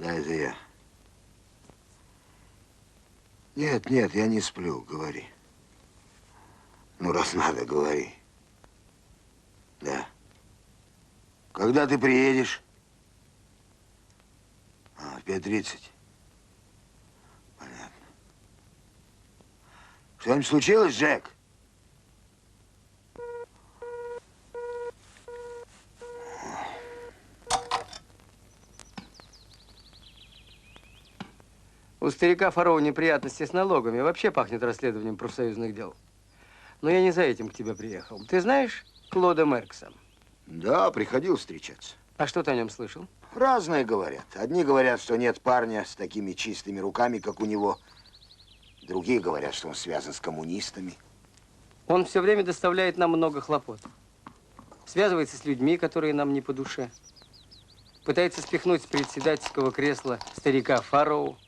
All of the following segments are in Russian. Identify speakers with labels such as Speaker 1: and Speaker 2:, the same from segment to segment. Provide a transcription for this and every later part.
Speaker 1: Да, это я. Нет, нет, я не сплю, говори. Ну, раз надо, говори. Да. Когда ты приедешь? А, в 5:30. Понятно. Что-нибудь случилось, Джек?
Speaker 2: У старика Фароу неприятности с налогами. Вообще пахнет расследованием профсоюзных дел. Но я не за этим к тебе приехал. Ты знаешь Клода Меркса?
Speaker 1: Да, приходил встречаться.
Speaker 2: А что ты о нем слышал?
Speaker 1: Разные говорят. Одни говорят, что нет парня с такими чистыми руками, как у него. Другие говорят, что он связан с коммунистами.
Speaker 2: Он все время доставляет нам много хлопот. Связывается с людьми, которые нам не по душе. Пытается спихнуть с председательского кресла старика Фароу.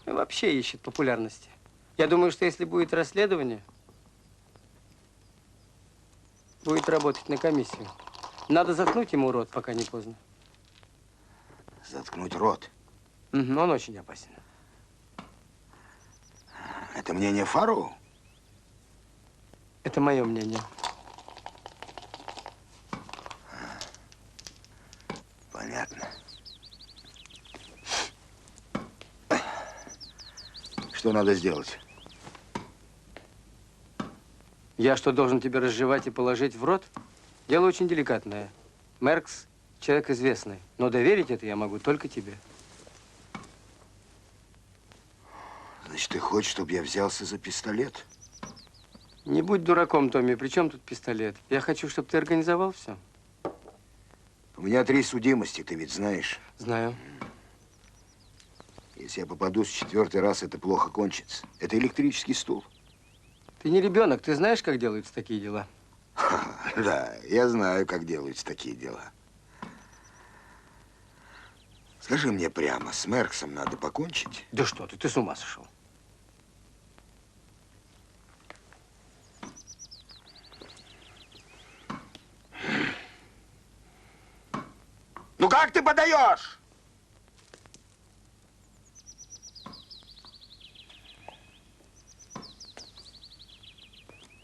Speaker 2: И вообще ищет популярности. Я думаю, что если будет расследование, будет работать на комиссию. Надо заткнуть ему рот, пока не поздно.
Speaker 1: Заткнуть рот?
Speaker 2: Угу, он очень опасен.
Speaker 1: Это мнение Фароу?
Speaker 2: Это мое мнение.
Speaker 1: Понятно. Что надо сделать?
Speaker 2: Я что, должен тебя разжевать и положить в рот? Дело очень деликатное. Меркс – человек известный, но доверить это я могу только тебе.
Speaker 1: Значит, ты хочешь, чтобы я взялся за пистолет?
Speaker 2: Не будь дураком, Томми. При чем тут пистолет? Я хочу, чтобы ты организовал все.
Speaker 1: У меня 3 судимости, ты ведь знаешь?
Speaker 2: Знаю.
Speaker 1: Если я попадусь в 4-й раз, это плохо кончится. Это электрический стул.
Speaker 2: Ты не ребенок, ты знаешь, как делаются такие дела?
Speaker 1: Да, я знаю, как делаются такие дела. Скажи мне прямо, с Мерксом надо покончить?
Speaker 2: Да что ты с ума сошел?
Speaker 1: Ну как ты подаешь?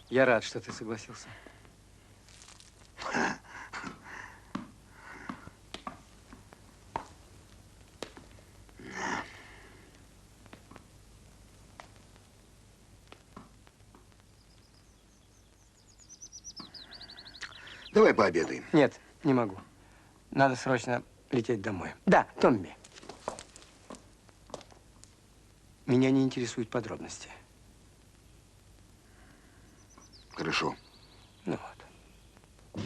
Speaker 2: Я рад, что ты согласился.
Speaker 1: Давай пообедаем.
Speaker 2: Нет, не могу. Надо срочно лететь домой. Да, Томми. Меня не интересуют подробности.
Speaker 1: Хорошо.
Speaker 2: Ну вот.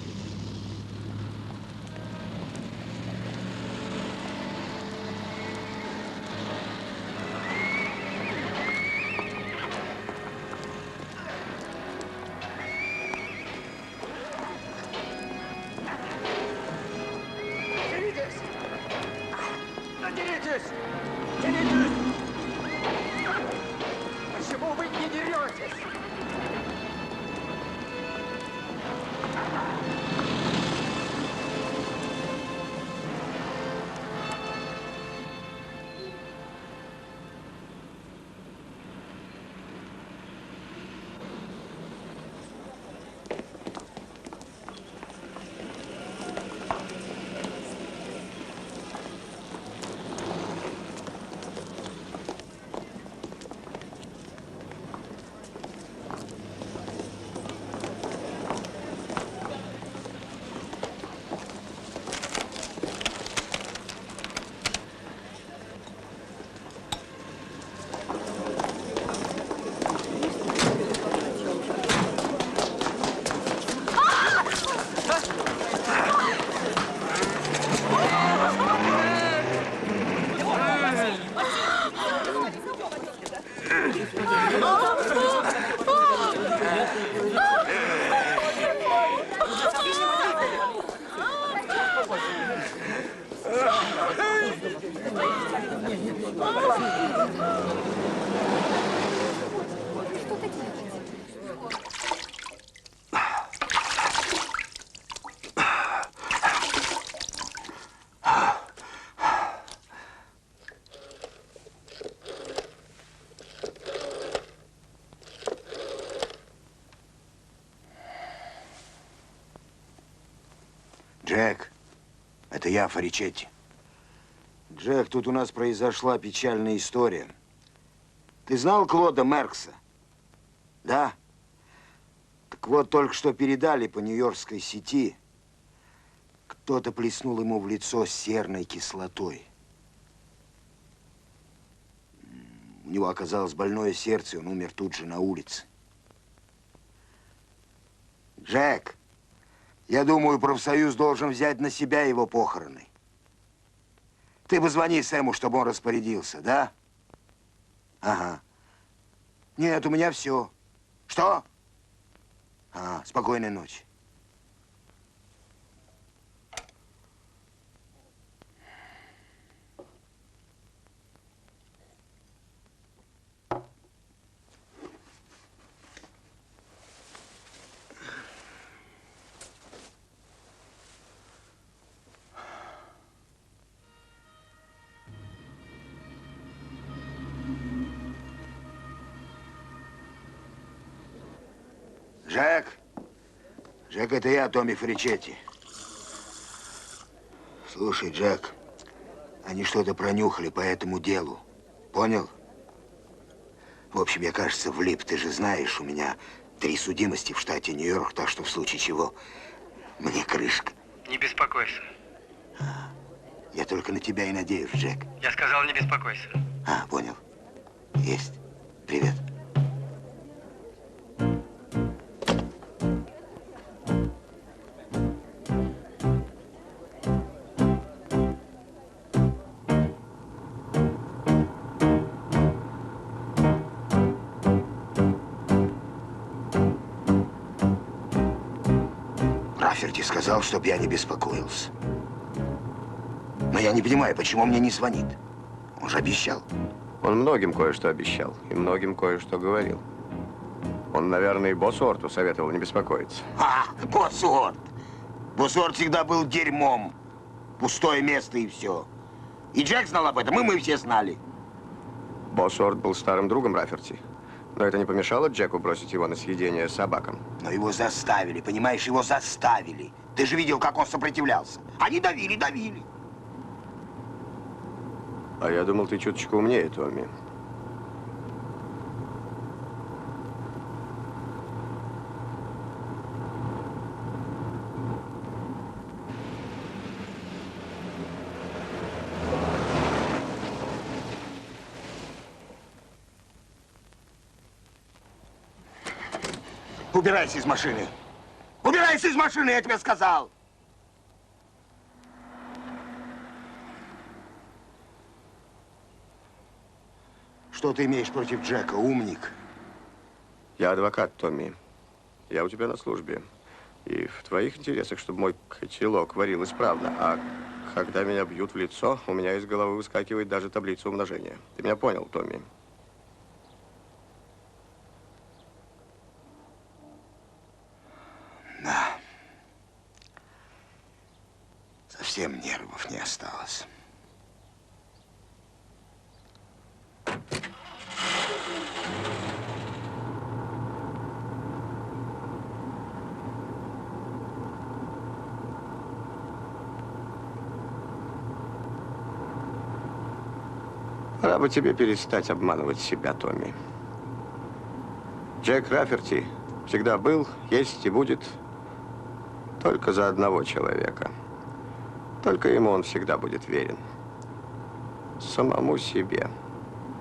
Speaker 3: Деритесь! Деритесь! Почему вы не деретесь?
Speaker 1: Джек, это я, Фаричетти. Джек, тут у нас произошла печальная история. Ты знал Клода Меркса? Да? Так вот, только что передали по нью-йоркской сети. Кто-то плеснул ему в лицо серной кислотой. У него оказалось больное сердце, и он умер тут же на улице. Джек, я думаю, профсоюз должен взять на себя его похороны. Ты позвони Сэму, чтобы он распорядился, да? Ага. Нет, у меня все. Что? Спокойной ночи. Джек. Джек, это я, Томми Фаричетти. Слушай, Джек, они что-то пронюхали по этому делу. Понял? В общем, я, кажется, влип. Ты же знаешь, у меня 3 судимости в штате Нью-Йорк, так что в случае чего мне крышка.
Speaker 2: Не беспокойся.
Speaker 1: Я только на тебя и надеюсь, Джек.
Speaker 2: Я сказал, не беспокойся.
Speaker 1: Понял. Есть. Привет. Раферти сказал, чтобы я не беспокоился. Но я не понимаю, почему он мне не звонит. Он же обещал.
Speaker 4: Он многим кое-что обещал и многим кое-что говорил. Он, наверное, и Боссуорту советовал не беспокоиться.
Speaker 1: Боссуорт! Боссуорт всегда был дерьмом. Пустое место и все. И Джек знал об этом, и мы все знали.
Speaker 4: Боссуорт был старым другом Раферти. Но это не помешало Джеку бросить его на съедение собакам.
Speaker 1: Но его заставили, понимаешь, его заставили. Ты же видел, как он сопротивлялся. Они давили, давили.
Speaker 4: А я думал, ты чуточку умнее, Томми.
Speaker 1: Убирайся из машины. Убирайся из машины, я тебе сказал. Что ты имеешь против Джека, умник?
Speaker 4: Я адвокат, Томми. Я у тебя на службе. И в твоих интересах, чтобы мой котелок варил исправно. А когда меня бьют в лицо, у меня из головы выскакивает даже таблица умножения. Ты меня понял, Томми?
Speaker 1: Да. Совсем нервов не осталось.
Speaker 4: Пора бы тебе перестать обманывать себя, Томми. Джек Раферти всегда был, есть и будет только за одного человека. Только ему он всегда будет верен. Самому себе.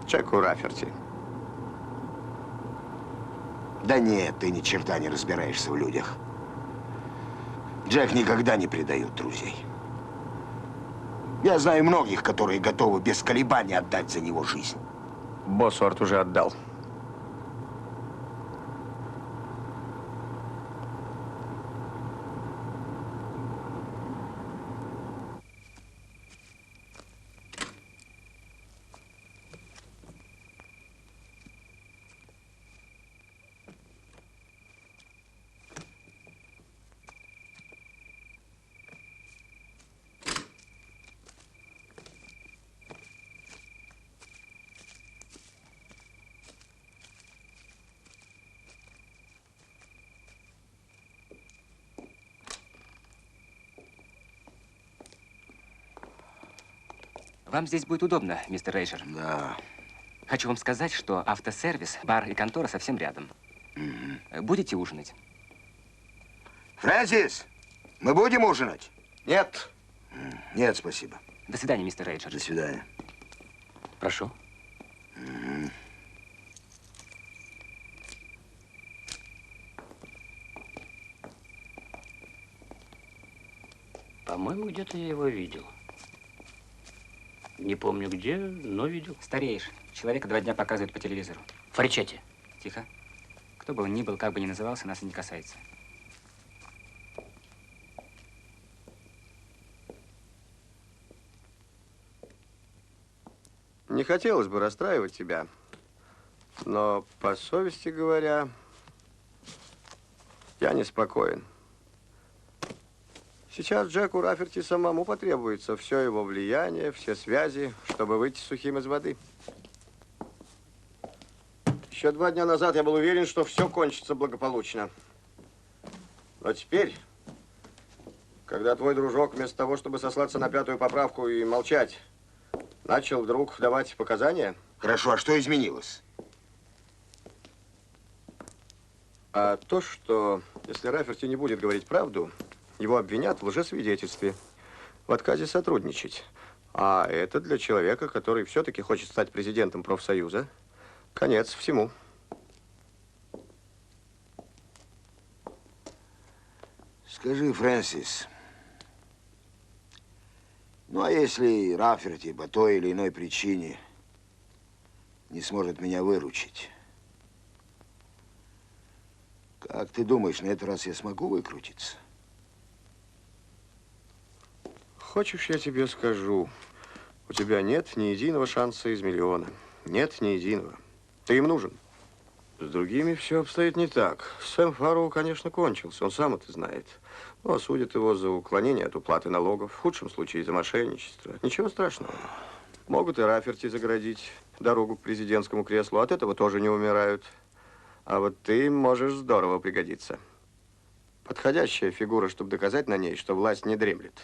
Speaker 4: Джеку Раферти.
Speaker 1: Да нет, ты ни черта не разбираешься в людях. Джек никогда не предает друзей. Я знаю многих, которые готовы без колебаний отдать за него жизнь.
Speaker 4: Боссуорт уже отдал.
Speaker 5: Вам здесь будет удобно, мистер Рейджер.
Speaker 1: Да.
Speaker 5: Хочу вам сказать, что автосервис, бар и контора совсем рядом. Будете ужинать?
Speaker 1: Фрэнсис, мы будем ужинать?
Speaker 4: Нет.
Speaker 1: Нет, спасибо.
Speaker 5: До свидания, мистер Рейджер.
Speaker 1: До свидания.
Speaker 5: Прошу.
Speaker 6: По-моему, где-то я его видел. Не помню где, но видел.
Speaker 5: Стареешь. Человека 2 дня показывают по телевизору.
Speaker 6: Фаричетти.
Speaker 5: Тихо. Кто бы он ни был, как бы ни назывался, нас и не касается.
Speaker 4: Не хотелось бы расстраивать тебя, но, по совести говоря, я неспокоен. Сейчас Джеку Раферти самому потребуется все его влияние, все связи, чтобы выйти сухим из воды. Еще 2 дня назад я был уверен, что все кончится благополучно. Но теперь, когда твой дружок вместо того, чтобы сослаться на 5-ю поправку и молчать, начал вдруг давать показания.
Speaker 1: Хорошо, а что изменилось?
Speaker 4: А то, что если Раферти не будет говорить правду, его обвинят в лжесвидетельстве, в отказе сотрудничать. А это для человека, который все-таки хочет стать президентом профсоюза, конец всему.
Speaker 1: Скажи, Фрэнсис, ну а если Раферти по той или иной причине не сможет меня выручить? Как ты думаешь, на этот раз я смогу выкрутиться?
Speaker 4: Хочешь, я тебе скажу, у тебя нет ни единого шанса из миллиона. Нет ни единого. Ты им нужен. С другими все обстоит не так. Сэм Фарроу, конечно, кончился, он сам это знает. Но осудят его за уклонение от уплаты налогов, в худшем случае за мошенничество. Ничего страшного. Могут и Раферти загородить дорогу к президентскому креслу, от этого тоже не умирают. А вот ты можешь здорово пригодиться. Подходящая фигура, чтобы доказать на ней, что власть не дремлет.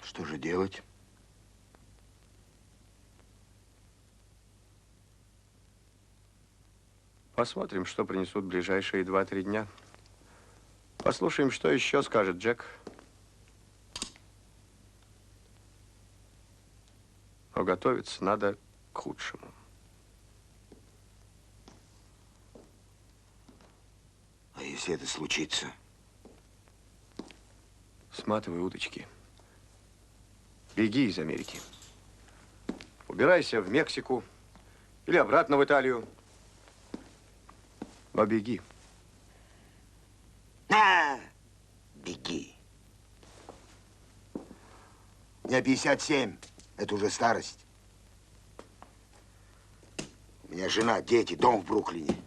Speaker 1: Что же делать?
Speaker 4: Посмотрим, что принесут ближайшие 2-3 дня. Послушаем, что еще скажет Джек. Но готовиться надо к худшему.
Speaker 1: А если это случится?
Speaker 4: Сматывай удочки. Беги из Америки. Убирайся в Мексику или обратно в Италию. Но беги.
Speaker 1: Беги. Мне 57. Это уже старость. У меня жена, дети, дом в Бруклине.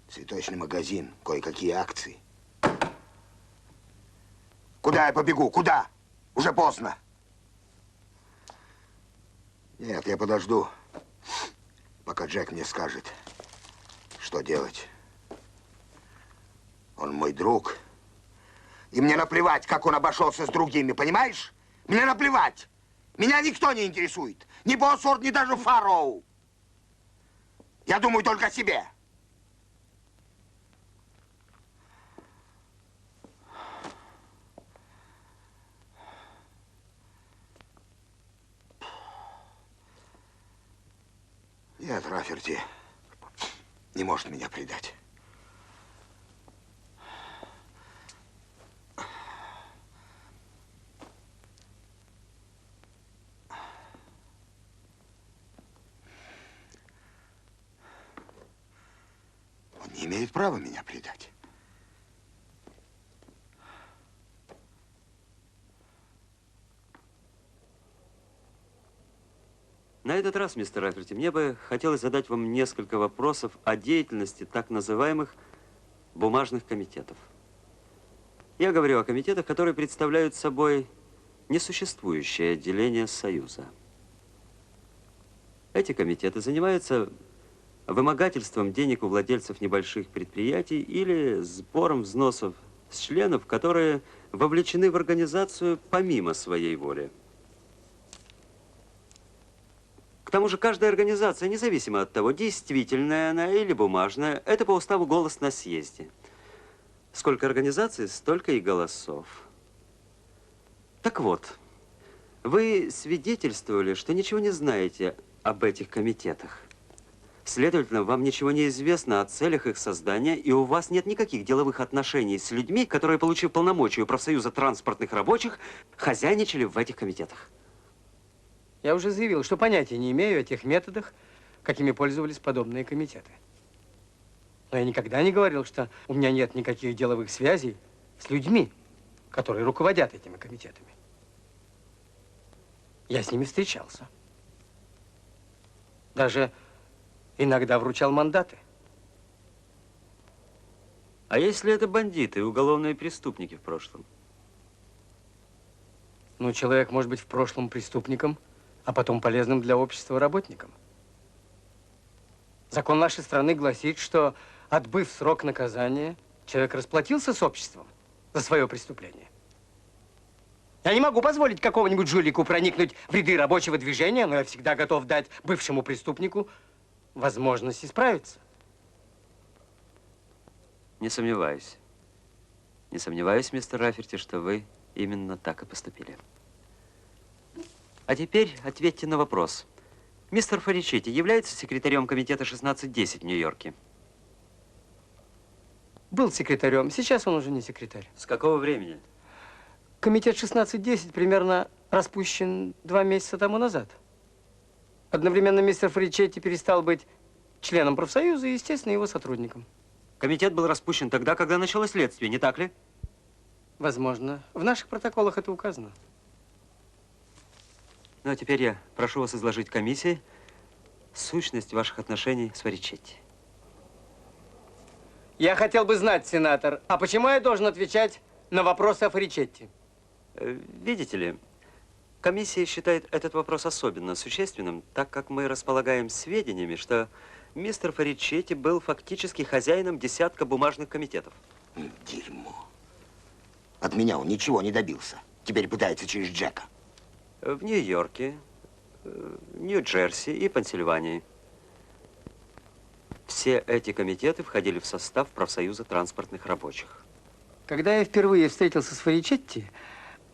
Speaker 1: Цветочный магазин, кое-какие акции. Куда я побегу? Куда? Уже поздно. Нет, я подожду, пока Джек мне скажет, что делать. Он мой друг. И мне наплевать, как он обошелся с другими, понимаешь? Мне наплевать. Меня никто не интересует. Ни Босфорд, ни даже Фарроу. Я думаю только о себе. Нет, Раферти не может меня предать. Он не имеет права меня предать.
Speaker 7: На этот раз, мистер Раферти, мне бы хотелось задать вам несколько вопросов о деятельности так называемых бумажных комитетов. Я говорю о комитетах, которые представляют собой несуществующее отделение Союза. Эти комитеты занимаются вымогательством денег у владельцев небольших предприятий или сбором взносов с членов, которые вовлечены в организацию помимо своей воли. К тому же каждая организация, независимо от того, действительная она или бумажная, это по уставу голос на съезде. Сколько организаций, столько и голосов. Так вот, вы свидетельствовали, что ничего не знаете об этих комитетах. Следовательно, вам ничего не известно о целях их создания, и у вас нет никаких деловых отношений с людьми, которые, получив полномочия у профсоюза транспортных рабочих, хозяйничали в этих комитетах.
Speaker 2: Я уже заявил, что понятия не имею о тех методах, какими пользовались подобные комитеты. Но я никогда не говорил, что у меня нет никаких деловых связей с людьми, которые руководят этими комитетами. Я с ними встречался. Даже иногда вручал мандаты.
Speaker 7: А если это бандиты и уголовные преступники в прошлом?
Speaker 2: Ну, человек может быть в прошлом преступником, а потом полезным для общества работником. Закон нашей страны гласит, что, отбыв срок наказания, человек расплатился с обществом за свое преступление. Я не могу позволить какому-нибудь жулику проникнуть в ряды рабочего движения, но я всегда готов дать бывшему преступнику возможность исправиться.
Speaker 7: Не сомневаюсь. Не сомневаюсь, мистер Раферти, что вы именно так и поступили. А теперь ответьте на вопрос. Мистер Фаричетти является секретарем комитета 1610 в Нью-Йорке?
Speaker 2: Был секретарем, сейчас он уже не секретарь.
Speaker 7: С какого времени?
Speaker 2: Комитет 1610 примерно распущен 2 месяца тому назад. Одновременно мистер Фаричетти перестал быть членом профсоюза и, естественно, его сотрудником.
Speaker 7: Комитет был распущен тогда, когда началось следствие, не так ли?
Speaker 2: Возможно. В наших протоколах это указано.
Speaker 7: Ну, а теперь я прошу вас изложить комиссии сущность ваших отношений с Фаричетти.
Speaker 2: Я хотел бы знать, сенатор, а почему я должен отвечать на вопросы о Фаричетти?
Speaker 7: Видите ли, комиссия считает этот вопрос особенно существенным, так как мы располагаем сведениями, что мистер Фаричетти был фактически хозяином десятка бумажных комитетов.
Speaker 1: Дерьмо. От меня он ничего не добился. Теперь пытается через Джека.
Speaker 7: В Нью-Йорке, Нью-Джерси и Пенсильвании. Все эти комитеты входили в состав профсоюза транспортных рабочих.
Speaker 2: Когда я впервые встретился с Фаричетти,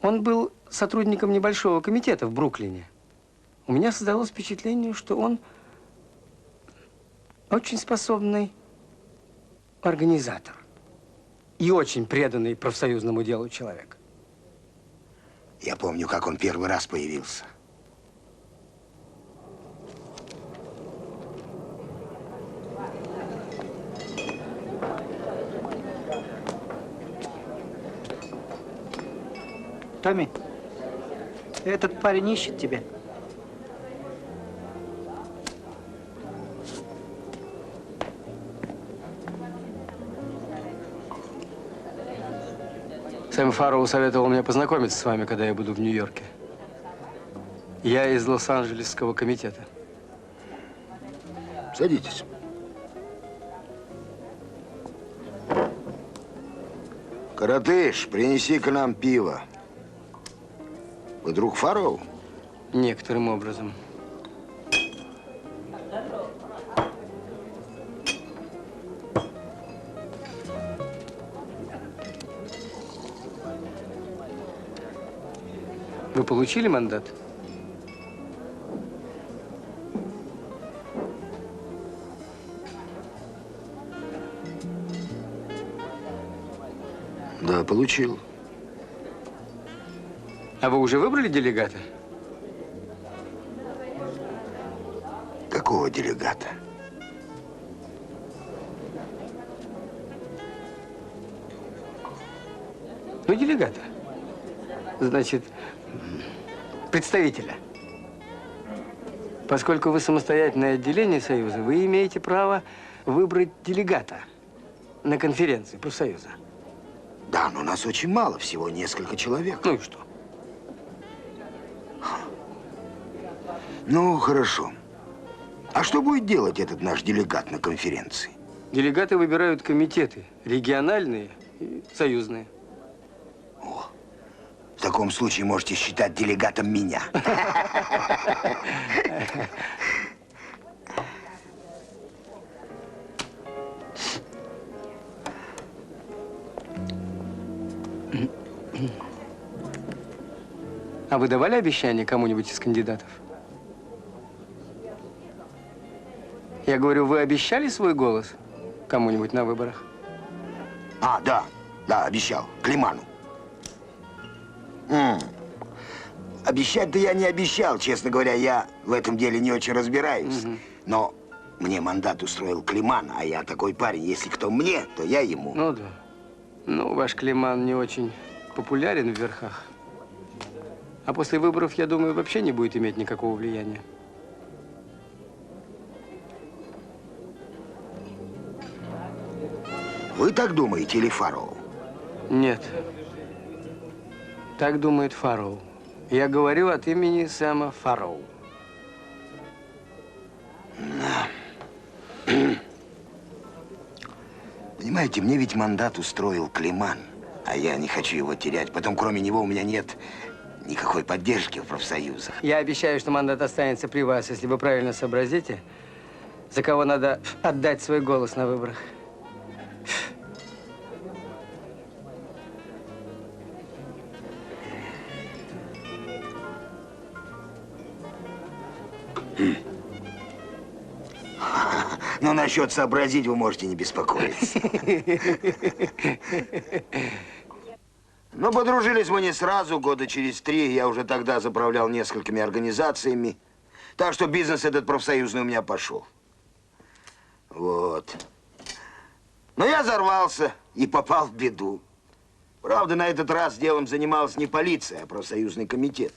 Speaker 2: он был сотрудником небольшого комитета в Бруклине. У меня создалось впечатление, что он очень способный организатор и очень преданный профсоюзному делу человек.
Speaker 1: Я помню, как он первый раз появился.
Speaker 8: Томми, этот парень ищет тебя.
Speaker 2: Сэм Фарроу советовал мне познакомиться с вами, когда я буду в Нью-Йорке. Я из Лос-Анджелесского комитета.
Speaker 1: Садитесь. Коротыш, принеси-ка нам пиво. Вы друг Фарроу?
Speaker 2: Некоторым образом. Вы получили мандат?
Speaker 1: Да, получил.
Speaker 2: А вы уже выбрали делегата?
Speaker 1: Какого делегата?
Speaker 2: Ну, делегата. Значит, представителя. Поскольку вы самостоятельное отделение Союза, вы имеете право выбрать делегата на конференции профсоюза.
Speaker 1: Да, но нас очень мало, всего несколько человек.
Speaker 2: Ну и что?
Speaker 1: Ну, хорошо. А что будет делать этот наш делегат на конференции?
Speaker 2: Делегаты выбирают комитеты, региональные и союзные.
Speaker 1: О, таком случае можете считать делегатом меня.
Speaker 2: А вы давали обещание кому-нибудь из кандидатов? Я говорю, вы обещали свой голос кому-нибудь на выборах?
Speaker 1: А, да, обещал. Климану. Обещать-то я не обещал. Честно говоря, я в этом деле не очень разбираюсь. Но мне мандат устроил Климан, а я такой парень. Если кто мне, то я ему.
Speaker 2: Ну да. Ну, ваш Климан не очень популярен в верхах. А после выборов, я думаю, вообще не будет иметь никакого влияния.
Speaker 1: Вы так думаете или Фарроу?
Speaker 2: Нет. Так думает Фарроу. Я говорю от имени Сэма Фарроу.
Speaker 1: Понимаете, мне ведь мандат устроил Климан, а я не хочу его терять. Потом, кроме него, у меня нет никакой поддержки в профсоюзах.
Speaker 2: Я обещаю, что мандат останется при вас, если вы правильно сообразите, за кого надо отдать свой голос на выборах.
Speaker 1: Но насчет сообразить вы можете не беспокоиться. Но подружились мы не сразу, года через 3. Я уже тогда заправлял несколькими организациями. Так что бизнес этот профсоюзный у меня пошел. Вот. Но я взорвался и попал в беду. Правда, на этот раз делом занималась не полиция, а профсоюзный комитет.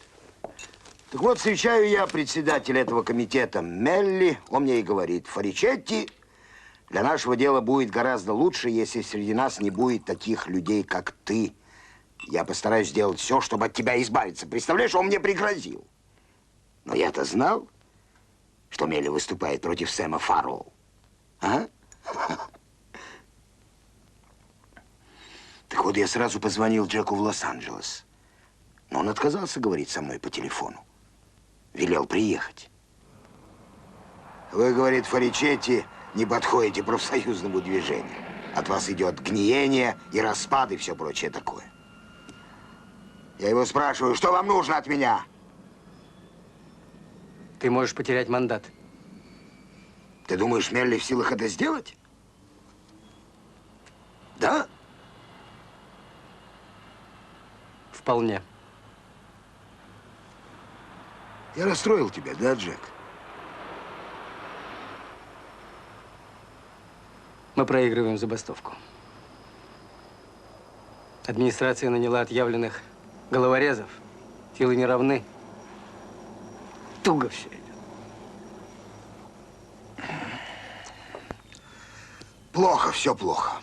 Speaker 1: Так вот, встречаю я председателя этого комитета Мелли. Он мне и говорит: Фаричетти, для нашего дела будет гораздо лучше, если среди нас не будет таких людей, как ты. Я постараюсь сделать все, чтобы от тебя избавиться. Представляешь, он мне пригрозил. Но я-то знал, что Мелли выступает против Сэма Фарроу. А? Так вот, я сразу позвонил Джеку в Лос-Анджелес. Но он отказался говорить со мной по телефону. Велел приехать. Вы, говорит, Фаричетти, не подходите профсоюзному движению. От вас идет гниение и распад и все прочее такое. Я его спрашиваю, что вам нужно от меня?
Speaker 2: Ты можешь потерять мандат.
Speaker 1: Ты думаешь, Мелли в силах это сделать? Да?
Speaker 2: Вполне.
Speaker 1: Я расстроил тебя, да, Джек?
Speaker 2: Мы проигрываем забастовку. Администрация наняла отъявленных головорезов. Силы не равны. Туго все идет.
Speaker 1: Плохо, все плохо.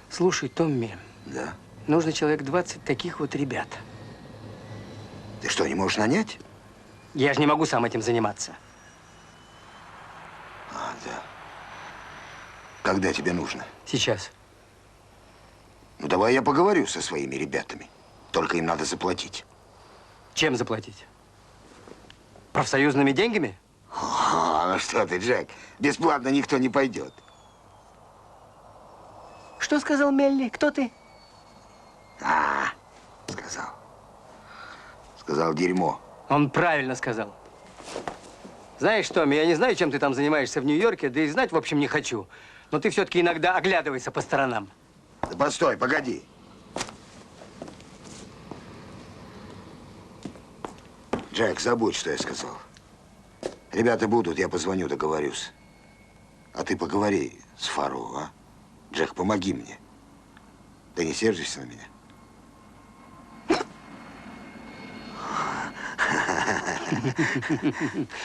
Speaker 2: Слушай, Томми,
Speaker 1: Да?
Speaker 2: нужно человек 20 таких вот ребят.
Speaker 1: Ты что, не можешь нанять?
Speaker 2: Я же не могу сам этим заниматься.
Speaker 1: А, да. Когда тебе нужно?
Speaker 2: Сейчас.
Speaker 1: Ну, давай я поговорю со своими ребятами. Только им надо заплатить.
Speaker 2: Чем заплатить? Профсоюзными деньгами?
Speaker 1: Ну что ты, Джек, бесплатно никто не пойдет.
Speaker 2: Что сказал Мелли? Кто ты?
Speaker 1: Сказал. Сказал дерьмо.
Speaker 2: Он правильно сказал. Знаешь, Томми, я не знаю, чем ты там занимаешься в Нью-Йорке, да и знать, в общем, не хочу. Но ты все-таки иногда оглядывайся по сторонам.
Speaker 1: Да постой, погоди. Джек, забудь, что я сказал. Ребята будут, я позвоню, договорюсь. А ты поговори с Фарроу, а? Джек, помоги мне. Ты не сердишься на меня?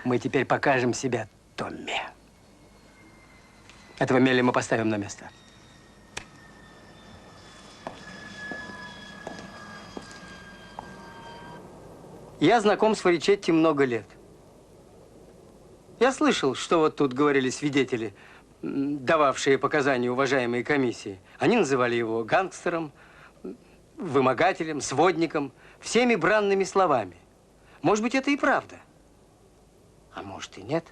Speaker 2: Мы теперь покажем себя, Томми. Этого Мелли мы поставим на место. Я знаком с Фаричетти много лет. Я слышал, что вот тут говорили свидетели, дававшие показания уважаемой комиссии. Они называли его гангстером. вымогателем, сводником, всеми бранными словами. Может быть, это и правда. А может, и нет.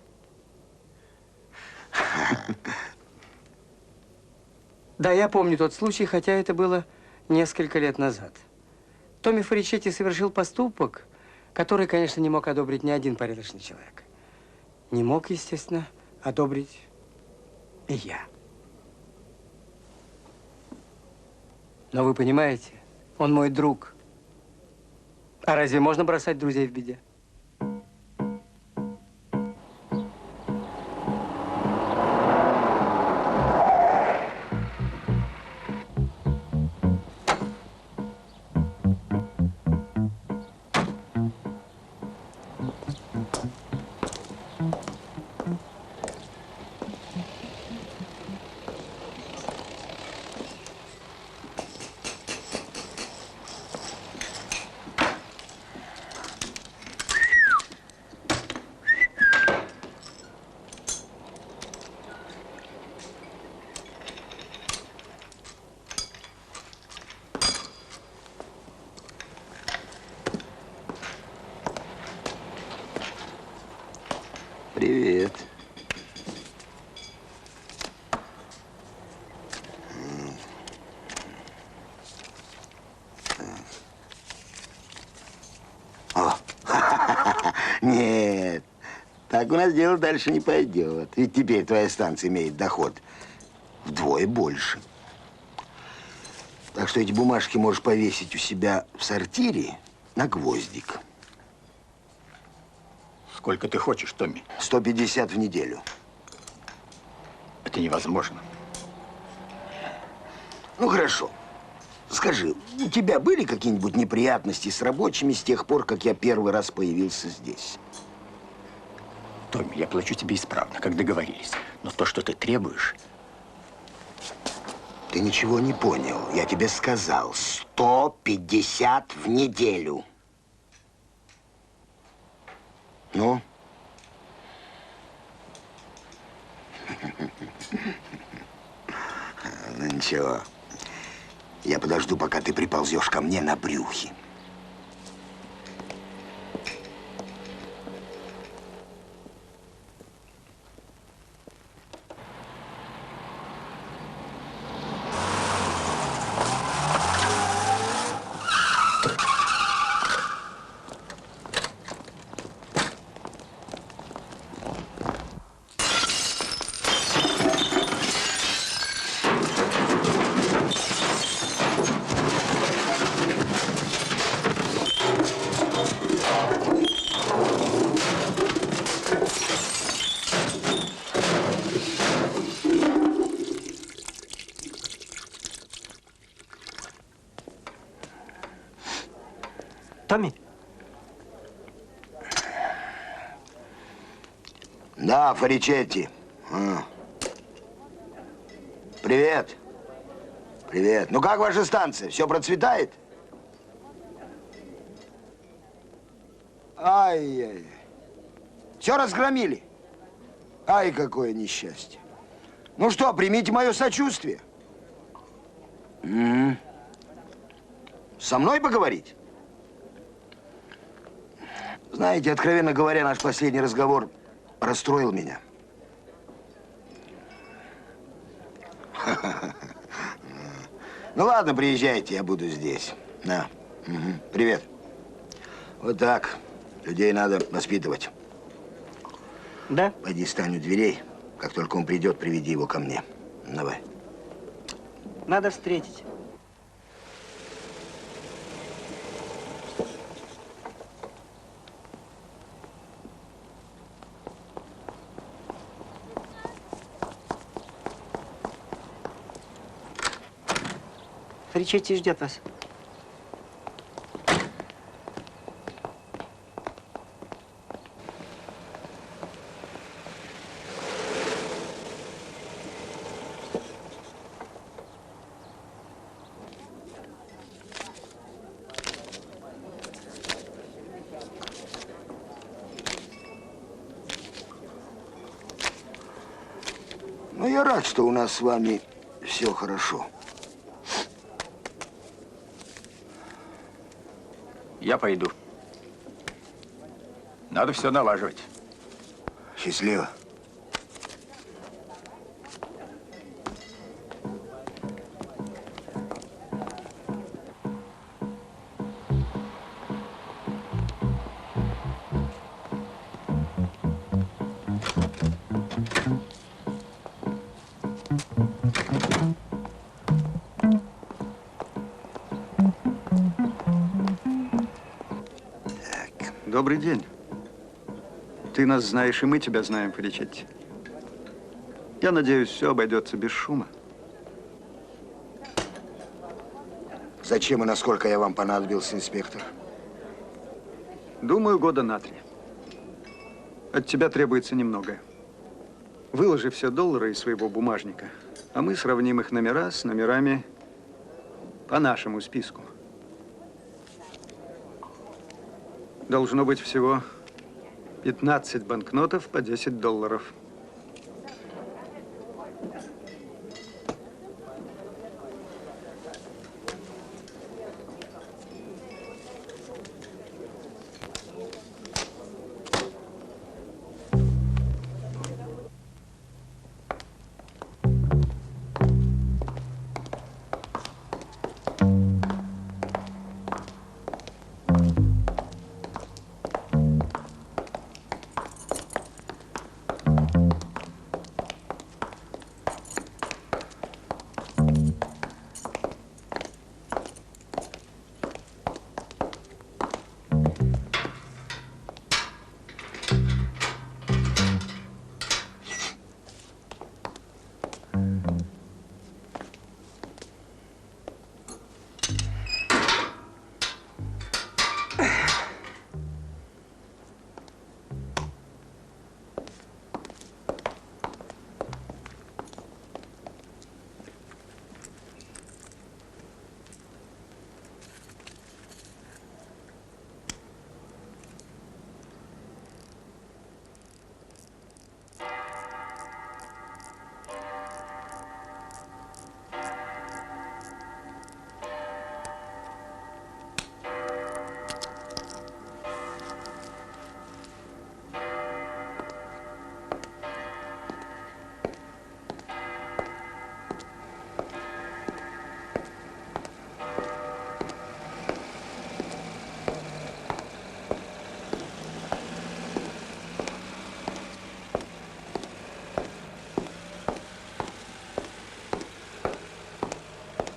Speaker 2: Да, я помню тот случай, хотя это было несколько лет назад. Томми Фаричетти совершил поступок, который, конечно, не мог одобрить ни один порядочный человек. Не мог, естественно, одобрить и я. Но вы понимаете, он мой друг. А разве можно бросать друзей в беде?
Speaker 1: Привет. О, нет, так у нас дело дальше не пойдет. Ведь теперь твоя станция имеет доход вдвое больше. Так что эти бумажки можешь повесить у себя в сортире на гвоздик.
Speaker 9: Сколько ты хочешь, Томми?
Speaker 1: 150 в неделю.
Speaker 9: Это невозможно.
Speaker 1: Ну, хорошо. Скажи, у тебя были какие-нибудь неприятности с рабочими с тех пор, как я первый раз появился здесь?
Speaker 9: Томми, я плачу тебе исправно, как договорились. Но то, что ты требуешь...
Speaker 1: Ты ничего не понял. Я тебе сказал, 150 в неделю. Ну? Ну, ничего. Я подожду, пока ты приползешь ко мне на брюхе.
Speaker 8: Томми?
Speaker 1: Да, Фаричетти. Привет. Привет. Ну как ваша станция? Все процветает? Ай-яй-яй. Все разгромили? Ай, какое несчастье. Ну что, примите мое сочувствие. Со мной поговорить? Знаете, откровенно говоря, наш последний разговор расстроил меня. Ну ладно, приезжайте, я буду здесь. На. Привет. Вот так. Людей надо воспитывать.
Speaker 8: Да?
Speaker 1: Пойди стань у дверей. Как только он придет, приведи его ко мне. Давай.
Speaker 8: Надо встретить. Фаричетти ждет вас.
Speaker 1: Ну, я рад, что у нас с вами все хорошо.
Speaker 9: Я пойду. Надо все налаживать.
Speaker 1: Счастливо.
Speaker 10: Добрый день. Ты нас знаешь, и мы тебя знаем, Фаричетти. Я надеюсь, все обойдется без шума.
Speaker 1: Зачем и насколько я вам понадобился, инспектор?
Speaker 10: Думаю, года на 3. От тебя требуется немного. Выложи все доллары из своего бумажника, а мы сравним их номера с номерами по нашему списку. Должно быть всего 15 банкнотов по 10 долларов.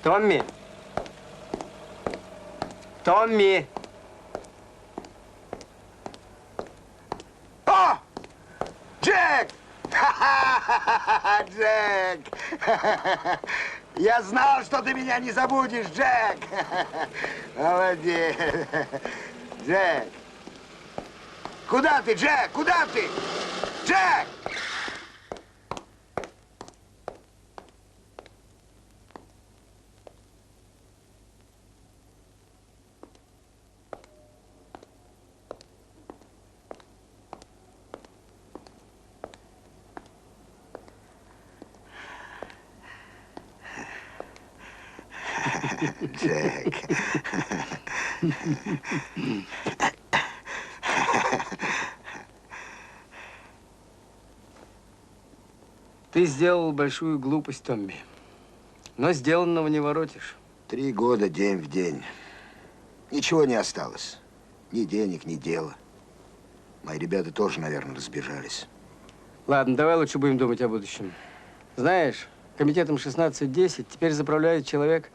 Speaker 2: Томми! Томми!
Speaker 1: О! Джек! Джек! Я знал, что ты меня не забудешь, Джек! Молодец! Джек! Куда ты, Джек? Куда ты? Джек! Джек.
Speaker 2: Ты сделал большую глупость, Томми. Но сделанного не воротишь.
Speaker 1: 3 года день в день. Ничего не осталось. Ни денег, ни дела. Мои ребята тоже, наверное, разбежались.
Speaker 2: Ладно, давай лучше будем думать о будущем. Знаешь, комитетом 1610 теперь заправляет человек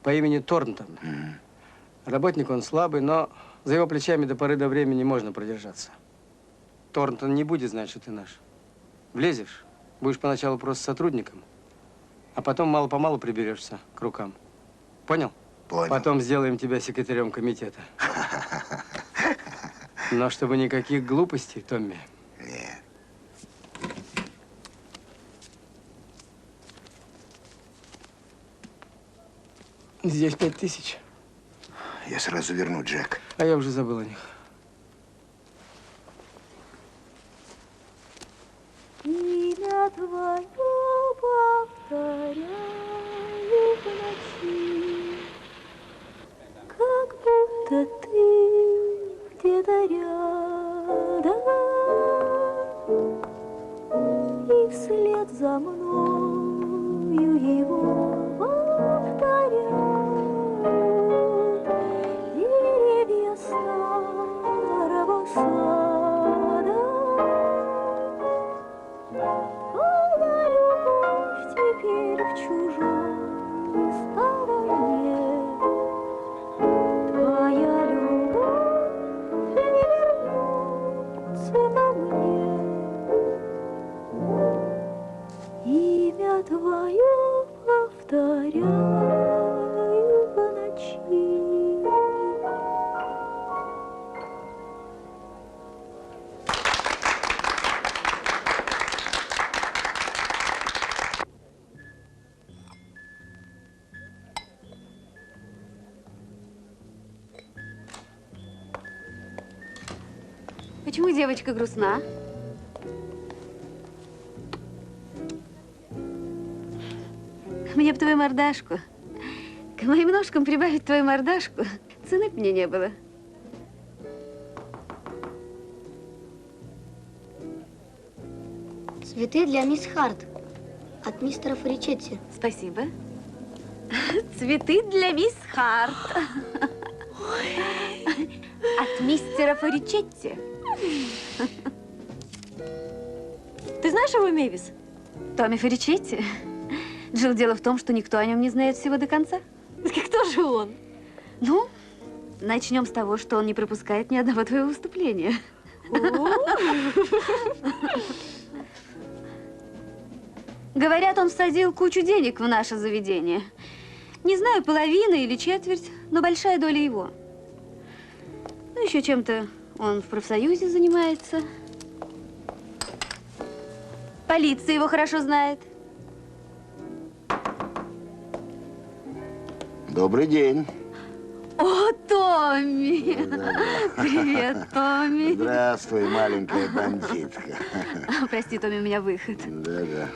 Speaker 2: по имени Торнтон. Работник он слабый, но за его плечами до поры до времени можно продержаться. Торнтон не будет знать, что ты наш. Влезешь, будешь поначалу просто сотрудником, а потом мало-помалу приберешься к рукам. Понял?
Speaker 1: Понял.
Speaker 2: Потом сделаем тебя секретарем комитета. Но чтобы никаких глупостей, Томми.
Speaker 1: Нет.
Speaker 2: Здесь 5000.
Speaker 1: Я сразу верну, Джек.
Speaker 2: А я уже забыл о них.
Speaker 11: Имя твое повторяю в ночи, как будто ты рядом, и вслед за мною его повторяют деревья старого сада. Моя любовь теперь в чужой стороне, твоя любовь не вернется ко мне. Имя твое повторяю в ночи.
Speaker 12: Почему девочка грустна? Мне бы твою мордашку. К моим ножкам прибавить твою мордашку. Цены б мне не было.
Speaker 13: Цветы для мисс Харт. От мистера Фаричетти.
Speaker 12: Спасибо. Цветы для мисс Харт. От мистера Фаричетти. Ты знаешь его, Мэвис? Томми Фаричетти. Джилл, дело в том, что никто о нем не знает всего до конца. Кто же он? Ну, начнем с того, что он не пропускает ни одного твоего выступления. Говорят, он всадил кучу денег в наше заведение. Не знаю, половина или четверть, но большая доля его. Ну, еще чем-то он в профсоюзе занимается. Полиция его хорошо знает.
Speaker 1: Добрый день.
Speaker 12: О, Томми! Привет, Томми.
Speaker 1: Здравствуй, маленькая бандитка.
Speaker 12: Прости, Томми, у меня выход.
Speaker 1: Да-да.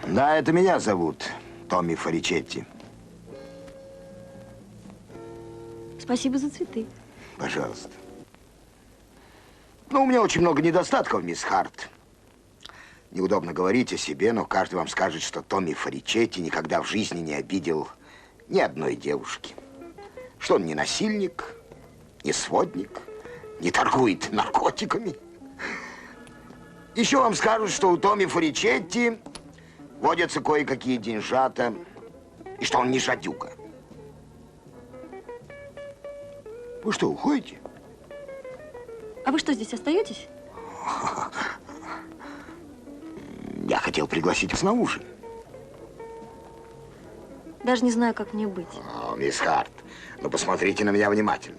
Speaker 1: Да, это меня зовут Томми Фаричетти.
Speaker 12: Спасибо за цветы.
Speaker 1: Пожалуйста. Ну, у меня очень много недостатков, мисс Харт. Неудобно говорить о себе, но каждый вам скажет, что Томми Фаричетти никогда в жизни не обидел ни одной девушки. Что он не насильник, не сводник, не торгует наркотиками. Еще вам скажут, что у Томми Фаричетти водятся кое-какие деньжата, и что он не жадюга. Вы что, уходите?
Speaker 12: А вы что, здесь остаетесь?
Speaker 1: Я хотел пригласить вас на ужин.
Speaker 12: Даже не знаю, как мне быть.
Speaker 1: О, мисс Харт, ну посмотрите на меня внимательно.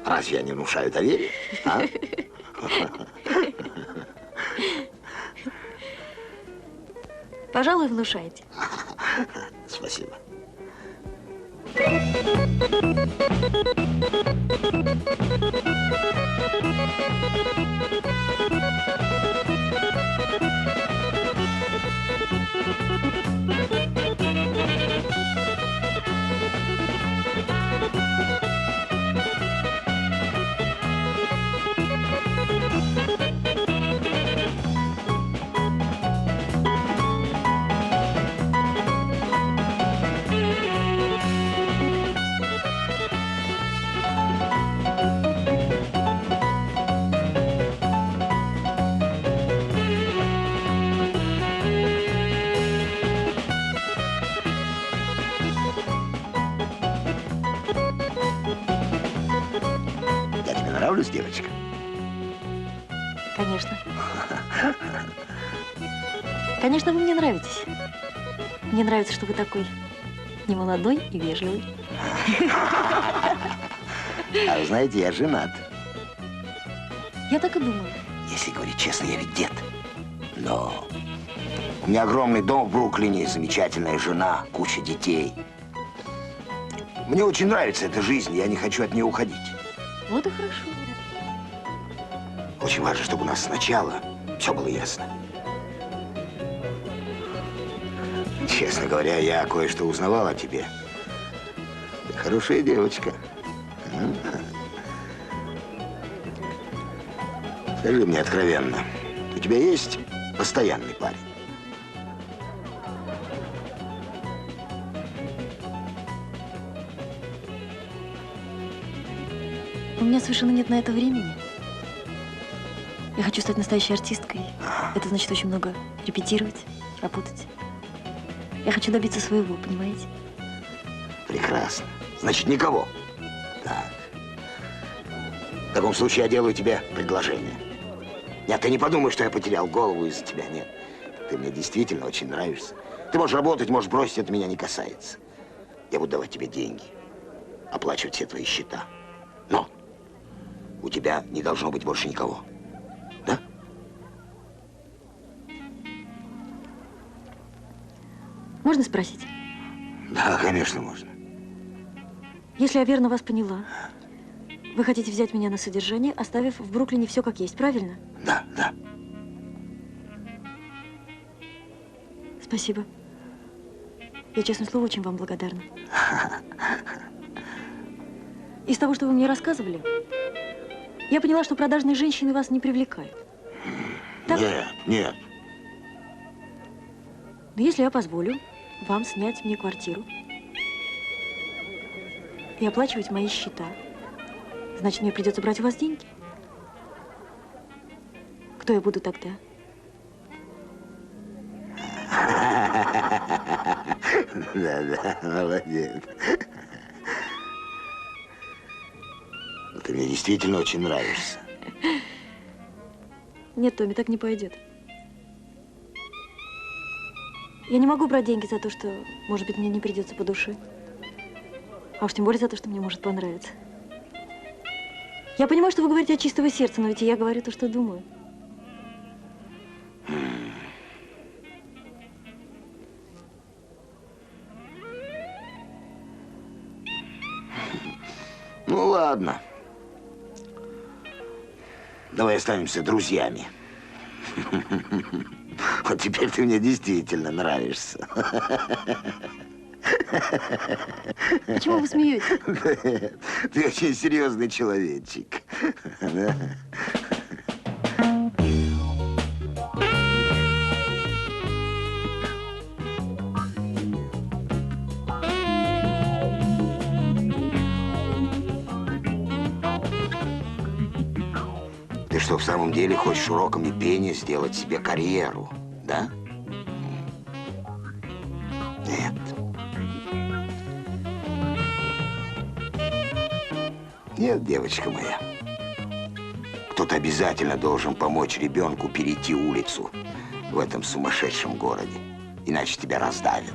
Speaker 1: Разве я не внушаю доверие? А?
Speaker 12: Пожалуй, внушаете.
Speaker 1: Спасибо. Нравлюсь, девочка?
Speaker 12: Конечно. Конечно, вы мне нравитесь. Мне нравится, что вы такой немолодой и вежливый.
Speaker 1: А вы знаете, я женат.
Speaker 12: Я так и думала.
Speaker 1: Если говорить честно, я ведь дед. Но у меня огромный дом в Бруклине, замечательная жена, куча детей. Мне очень нравится эта жизнь, я не хочу от нее уходить.
Speaker 12: Вот и хорошо.
Speaker 1: Очень важно, чтобы у нас сначала все было ясно. Честно говоря, я кое-что узнавал о тебе. Хорошая девочка. Скажи мне откровенно, у тебя есть постоянный парень?
Speaker 14: У меня совершенно нет на это времени. Я хочу стать настоящей артисткой. Это значит очень много репетировать, работать. Я хочу добиться своего, понимаете?
Speaker 1: Прекрасно. Значит, никого. Так. В таком случае я делаю тебе предложение. Нет, ты не подумай, что я потерял голову из-за тебя. Нет. Ты мне действительно очень нравишься. Ты можешь работать, можешь бросить, это меня не касается. Я буду давать тебе деньги, оплачивать все твои счета. Но у тебя не должно быть больше никого. Да?
Speaker 14: Можно спросить?
Speaker 1: Да, конечно, можно.
Speaker 14: Если я верно вас поняла, вы хотите взять меня на содержание, оставив в Бруклине все как есть, правильно?
Speaker 1: Да, да.
Speaker 14: Спасибо. Я, честное слово, очень вам благодарна. Из того, что вы мне рассказывали, я поняла, что продажные женщины вас не привлекают. Так?
Speaker 1: Нет, нет.
Speaker 14: Но если я позволю вам снять мне квартиру и оплачивать мои счета, значит, мне придется брать у вас деньги. Кто я буду тогда?
Speaker 1: Да, молодец. Ты мне действительно очень нравишься.
Speaker 14: Нет, Томми, так не пойдет. Я не могу брать деньги за то, что, может быть, мне не придется по душе. А уж тем более за то, что мне может понравиться. Я понимаю, что вы говорите от чистого сердца, но ведь и я говорю то, что думаю.
Speaker 1: Ну, ладно. Давай останемся друзьями. Вот теперь ты мне действительно нравишься.
Speaker 14: Почему вы смеетесь?
Speaker 1: Ты очень серьезный человечек. Ты что, в самом деле хочешь уроками пения сделать себе карьеру, да? Нет. Нет, девочка моя. Кто-то обязательно должен помочь ребенку перейти улицу в этом сумасшедшем городе. Иначе тебя раздавят.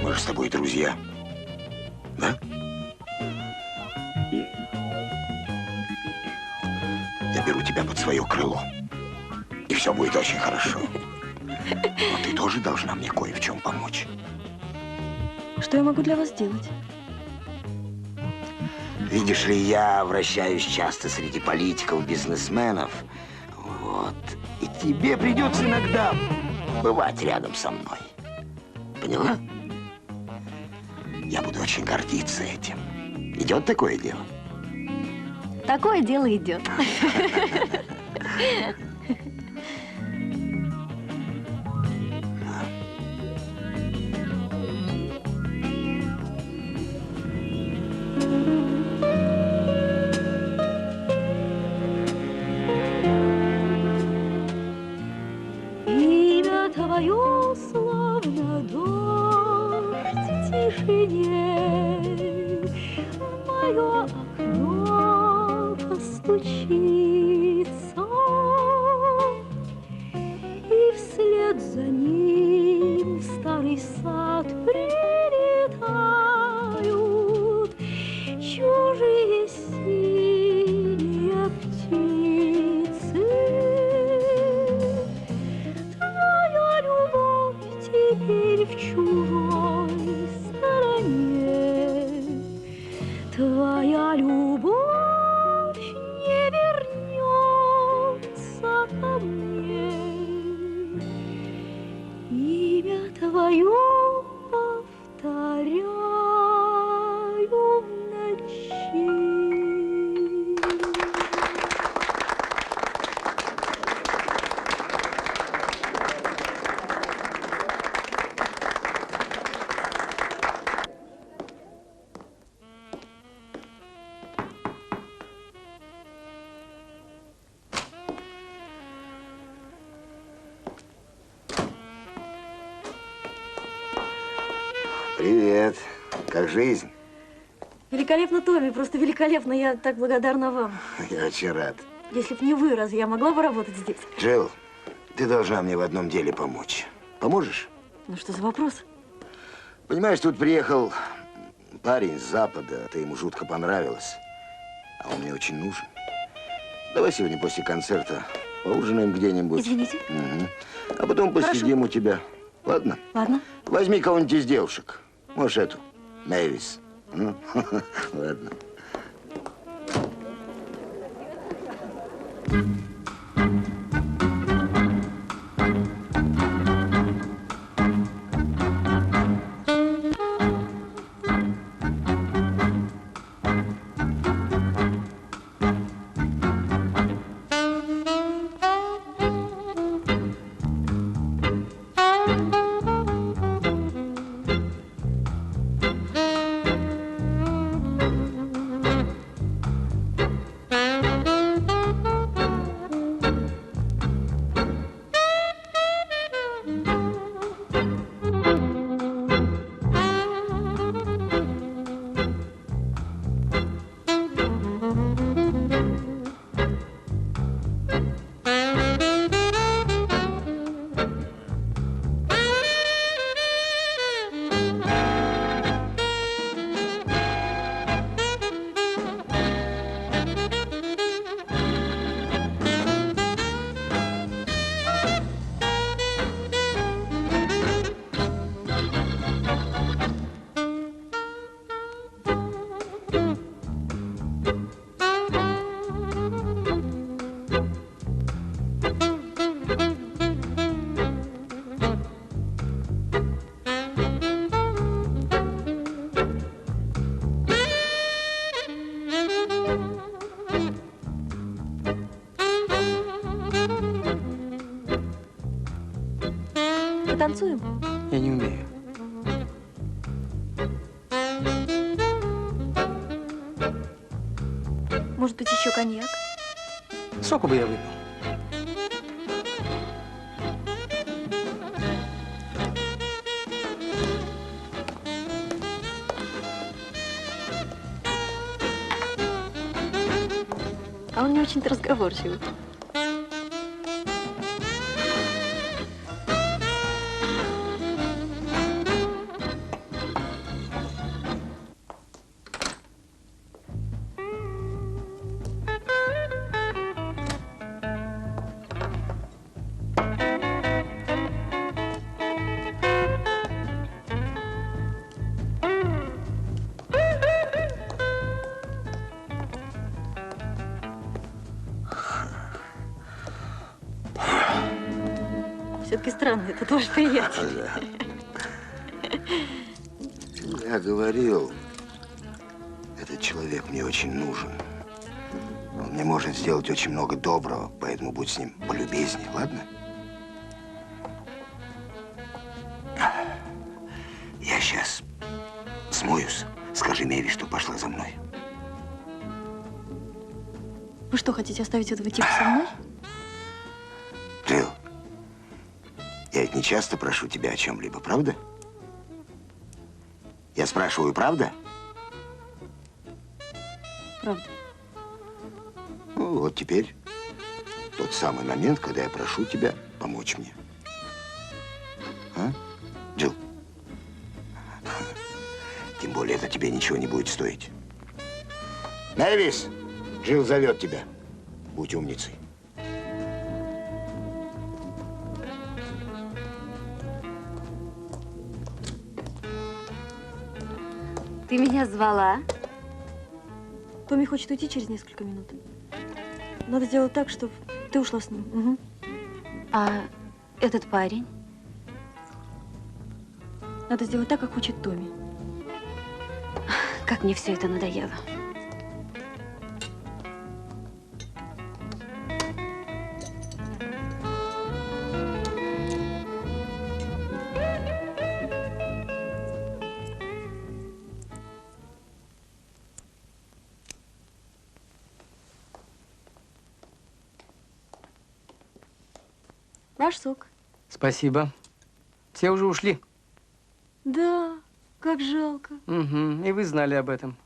Speaker 1: Мы же с тобой друзья. Да? Я беру тебя под свое крыло. И все будет очень хорошо. Но ты тоже должна мне кое в чем помочь.
Speaker 14: Что я могу для вас сделать?
Speaker 1: Видишь ли, я вращаюсь часто среди политиков, бизнесменов. Вот. И тебе придется иногда бывать рядом со мной. Поняла? Я буду очень гордиться этим. Идет такое дело?
Speaker 14: Такое дело идет.
Speaker 11: Имя твое словно дождь в тишине, в мое окно постучится.
Speaker 1: Привет. Как жизнь?
Speaker 14: Великолепно, Томми, просто великолепно. Я так благодарна вам.
Speaker 1: Я очень рад.
Speaker 14: Если б не вы, разве я могла бы работать здесь?
Speaker 1: Джилл, ты должна мне в одном деле помочь. Поможешь?
Speaker 14: Ну что за вопрос?
Speaker 1: Понимаешь, тут приехал парень с Запада. Ты ему жутко понравилась. А он мне очень нужен. Давай сегодня после концерта поужинаем где-нибудь.
Speaker 14: Извините.
Speaker 1: Угу. А потом посидим у тебя. Ладно?
Speaker 14: Ладно.
Speaker 1: Возьми кого-нибудь из девушек. Может, эту, Мэвис. Ну, ладно.
Speaker 14: Потанцуем?
Speaker 2: Я не умею.
Speaker 14: Может быть, еще коньяк?
Speaker 2: Соку бы я выпил.
Speaker 14: А он не очень-то разговорчивый. Все-таки странно, это ваш приятель.
Speaker 1: Я говорил, этот человек мне очень нужен. Он мне может сделать очень много доброго, поэтому будь с ним полюбезнее, ладно? Я сейчас смоюсь. Скажи Мэви, что пошла за мной.
Speaker 14: Вы что, хотите оставить этого типа со мной?
Speaker 1: Джилл, я ведь не часто прошу тебя о чем-либо, правда? Я спрашиваю, правда?
Speaker 14: Правда.
Speaker 1: Ну, вот теперь тот самый момент, когда я прошу тебя помочь мне. А, Джилл? Тем более это тебе ничего не будет стоить. Мэвис, Джилл зовет тебя. Будь умницей.
Speaker 12: Ты меня звала?
Speaker 14: Томми хочет уйти через несколько минут. Надо сделать так, чтобы ты ушла с ним. Угу.
Speaker 12: А этот парень?
Speaker 14: Надо сделать так, как хочет Томми.
Speaker 12: Как мне все это надоело.
Speaker 14: Ваш сок.
Speaker 2: Спасибо. Все уже ушли.
Speaker 14: Да. Как жалко.
Speaker 2: Угу. И вы знали об этом.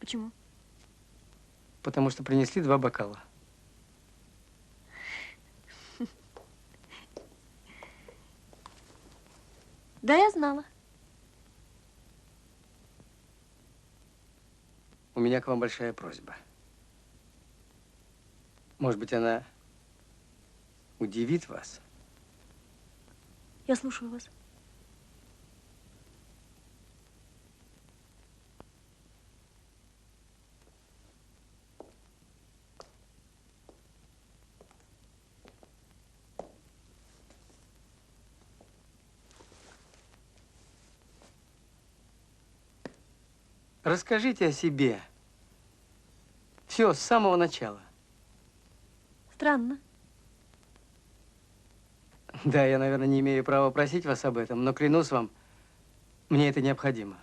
Speaker 14: Почему?
Speaker 2: Потому что принесли 2 бокала.
Speaker 14: Да, я знала.
Speaker 2: У меня к вам большая просьба. Может быть, она удивит вас?
Speaker 14: Я слушаю вас.
Speaker 2: Расскажите о себе. Все с самого начала.
Speaker 14: Странно.
Speaker 2: Да, я, наверное, не имею права просить вас об этом, но клянусь вам, мне это необходимо.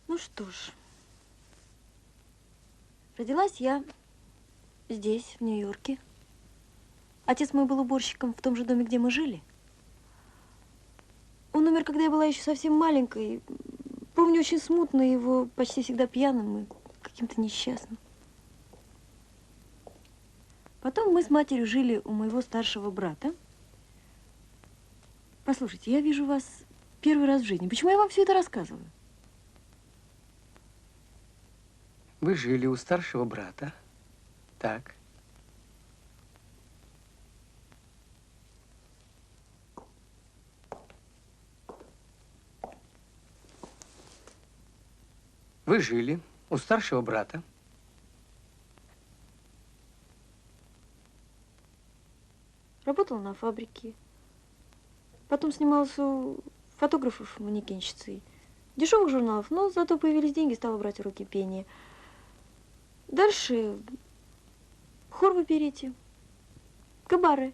Speaker 14: Ну что ж. Родилась я здесь, в Нью-Йорке. Отец мой был уборщиком в том же доме, где мы жили. Он умер, когда я была еще совсем маленькой. Помню очень смутно его, почти всегда пьяным и каким-то несчастным. Потом мы с матерью жили у моего старшего брата. Послушайте, я вижу вас первый раз в жизни. Почему я вам все это рассказываю?
Speaker 2: Вы жили у старшего брата. Так. Вы жили у старшего брата.
Speaker 14: Работала на фабрике. Потом снималась у фотографов манекенщицей. Дешевых журналов, но зато появились деньги, стала брать уроки пения. Дальше хор в оперете, кабаре.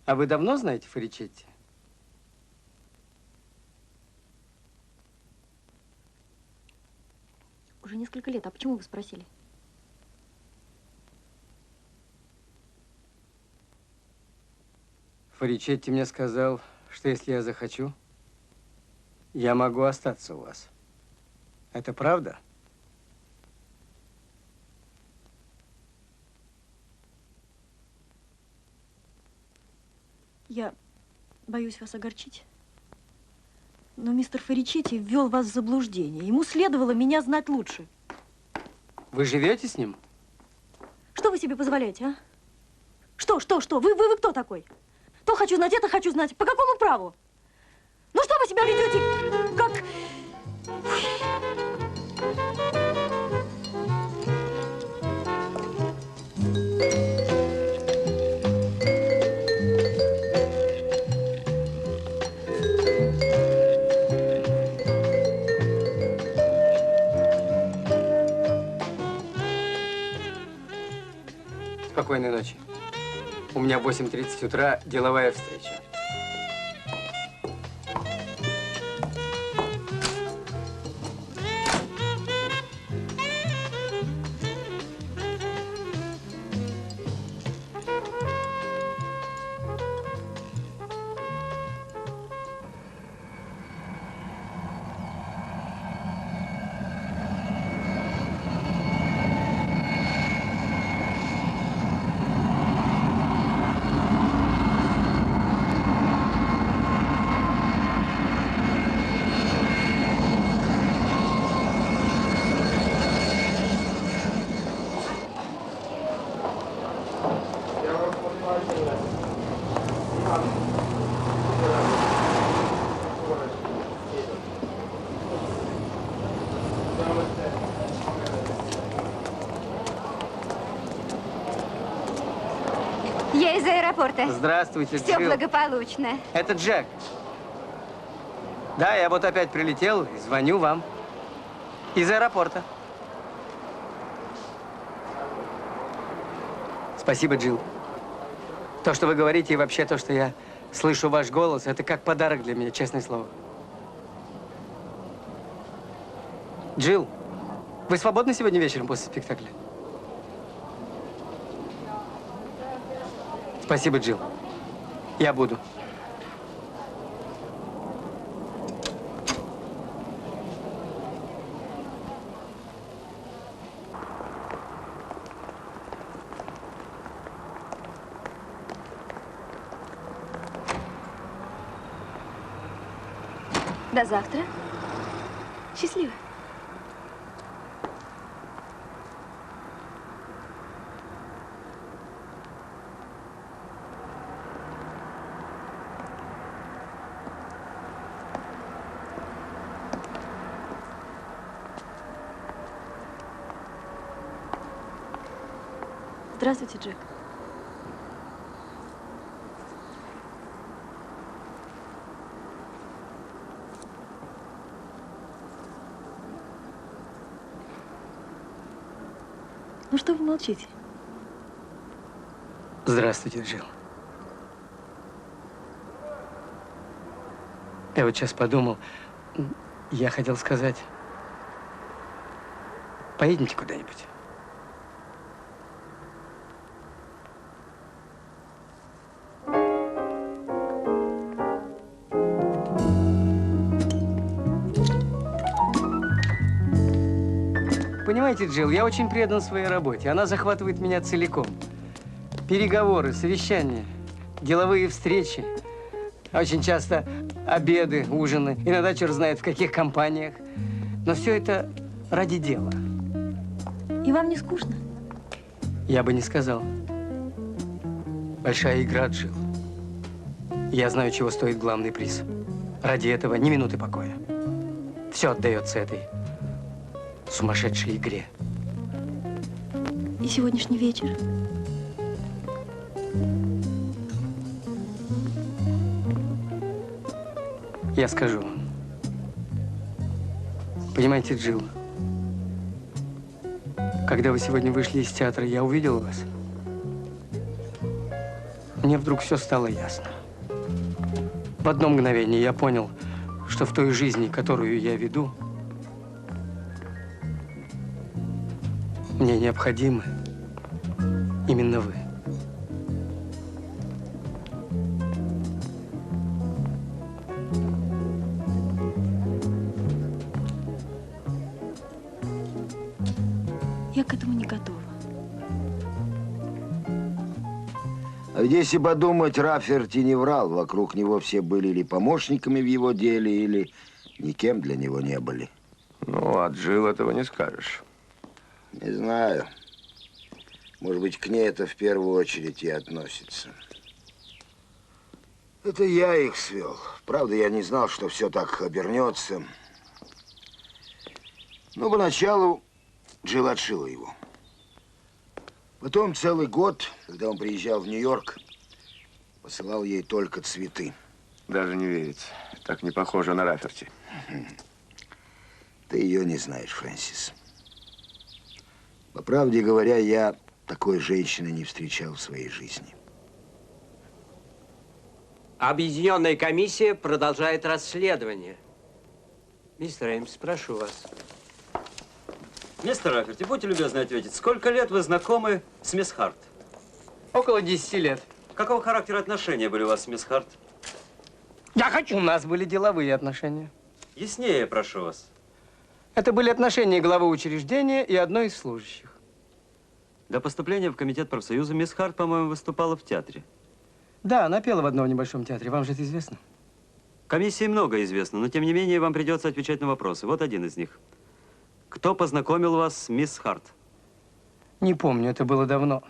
Speaker 2: А вы давно знаете Форичетти?
Speaker 14: Уже несколько лет. А почему вы спросили?
Speaker 2: Форичетти мне сказал, что если я захочу, я могу остаться у вас. Это правда?
Speaker 14: Я боюсь вас огорчить. Но мистер Форичетти ввел вас в заблуждение. Ему следовало меня знать лучше.
Speaker 2: Вы живете с ним?
Speaker 14: Что вы себе позволяете, а? Что? Вы кто такой? То хочу знать, это хочу знать. По какому праву? Ну что вы себя ведете, как...
Speaker 2: Спокойной ночи. У меня в 8:30 утра деловая встреча.
Speaker 15: Я из аэропорта.
Speaker 2: Здравствуйте,
Speaker 15: Все
Speaker 2: Джилл.
Speaker 15: благополучно.
Speaker 2: Это Джек. Да, я вот опять прилетел и звоню вам. Из аэропорта. Спасибо, Джилл. То, что вы говорите, и вообще то, что я слышу ваш голос, это как подарок для меня, честное слово. Джилл, Вы свободны сегодня вечером после спектакля? Спасибо, Джилл. Я буду.
Speaker 12: До завтра. Счастливо.
Speaker 14: Здравствуйте, Джек. Ну что вы молчите?
Speaker 2: Здравствуйте, Джилл. Я вот сейчас подумал, я хотел сказать, поедемте куда-нибудь. Понимаете, Джилл, я очень предан своей работе. Она захватывает меня целиком. Переговоры, совещания, деловые встречи. Очень часто обеды, ужины. Иногда черт знает в каких компаниях. Но все это ради дела.
Speaker 14: И вам не скучно?
Speaker 2: Я бы не сказал. Большая игра, Джилл. Я знаю, чего стоит главный приз. Ради этого ни минуты покоя. Все отдается этой сумасшедшей игре.
Speaker 14: И сегодняшний вечер?
Speaker 2: Я скажу вам. Понимаете, Джилл, когда вы сегодня вышли из театра, я увидел вас. Мне вдруг все стало ясно. В одно мгновение я понял, что в той жизни, которую я веду, мне необходимы именно вы.
Speaker 14: Я к этому не готова.
Speaker 1: А ведь если подумать, Рафферти не врал. Вокруг него все были или помощниками в его деле, или никем для него не были.
Speaker 4: Ну, а Джилл этого не скажешь.
Speaker 1: Не знаю. Может быть, к ней это в первую очередь и относится. Это я их свел. Правда, я не знал, что все так обернется. Но поначалу Джилл отшила его. Потом целый год, когда он приезжал в Нью-Йорк, посылал ей только цветы.
Speaker 4: Даже не верится. Так не похоже на Рафферти.
Speaker 1: Ты ее не знаешь, Фрэнсис. По правде говоря, я такой женщины не встречал в своей жизни.
Speaker 16: Объединенная комиссия продолжает расследование. Мистер Эймс, прошу вас.
Speaker 7: Мистер Рафферти, будьте любезны ответить, сколько лет вы знакомы с мисс Харт?
Speaker 2: Около 10 лет.
Speaker 7: Какого характера отношения были у вас с мисс Харт?
Speaker 2: У нас были деловые отношения.
Speaker 7: Яснее, прошу вас.
Speaker 2: Это были отношения главы учреждения и одной из служащих.
Speaker 7: До поступления в комитет профсоюза мисс Харт, по-моему, выступала в театре.
Speaker 2: Да, она пела в одном небольшом театре. Вам же это известно?
Speaker 7: Комиссии много известно, но тем не менее вам придется отвечать на вопросы. Вот один из них. Кто познакомил вас с мисс Харт?
Speaker 2: Не помню, это было давно.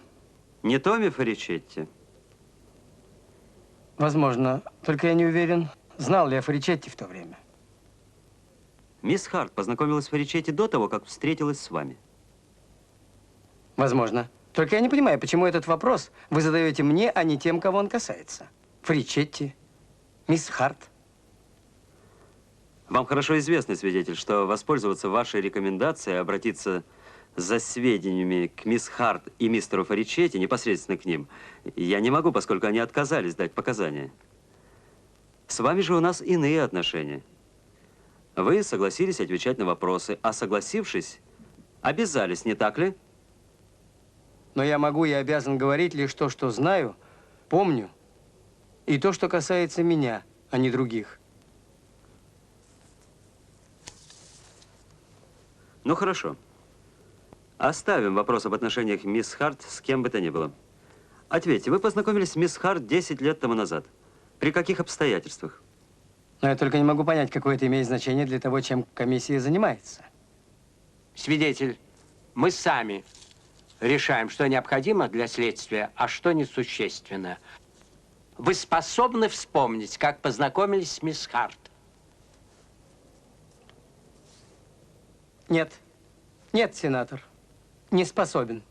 Speaker 7: Не Томми Фаричетти?
Speaker 2: Возможно, только я не уверен, знал ли я Фаричетти в то время.
Speaker 7: Мисс Харт познакомилась с Фаричетти до того, как встретилась с вами.
Speaker 2: Возможно. Только я не понимаю, почему этот вопрос вы задаете мне, а не тем, кого он касается. Фаричетти, мисс Харт.
Speaker 7: Вам хорошо известный свидетель, что воспользоваться вашей рекомендацией, обратиться за сведениями к мисс Харт и мистеру Фаричетти, непосредственно к ним, я не могу, поскольку они отказались дать показания. С вами же у нас иные отношения. Вы согласились отвечать на вопросы, а согласившись, Обязались, не так ли?
Speaker 2: Но я могу и обязан говорить лишь то, что знаю, помню, и то, что касается меня, а не других.
Speaker 7: Ну, хорошо. Оставим вопрос об отношениях мисс Харт с кем бы то ни было. Ответьте, вы познакомились с мисс Харт 10 лет тому назад. При каких обстоятельствах?
Speaker 2: Но я только не могу понять, какое это имеет значение для того, чем комиссия занимается.
Speaker 16: Свидетель, мы сами решаем, что необходимо для следствия, а что несущественно. Вы способны вспомнить, как познакомились с мисс Харт?
Speaker 2: Нет. Нет, сенатор. Не способен.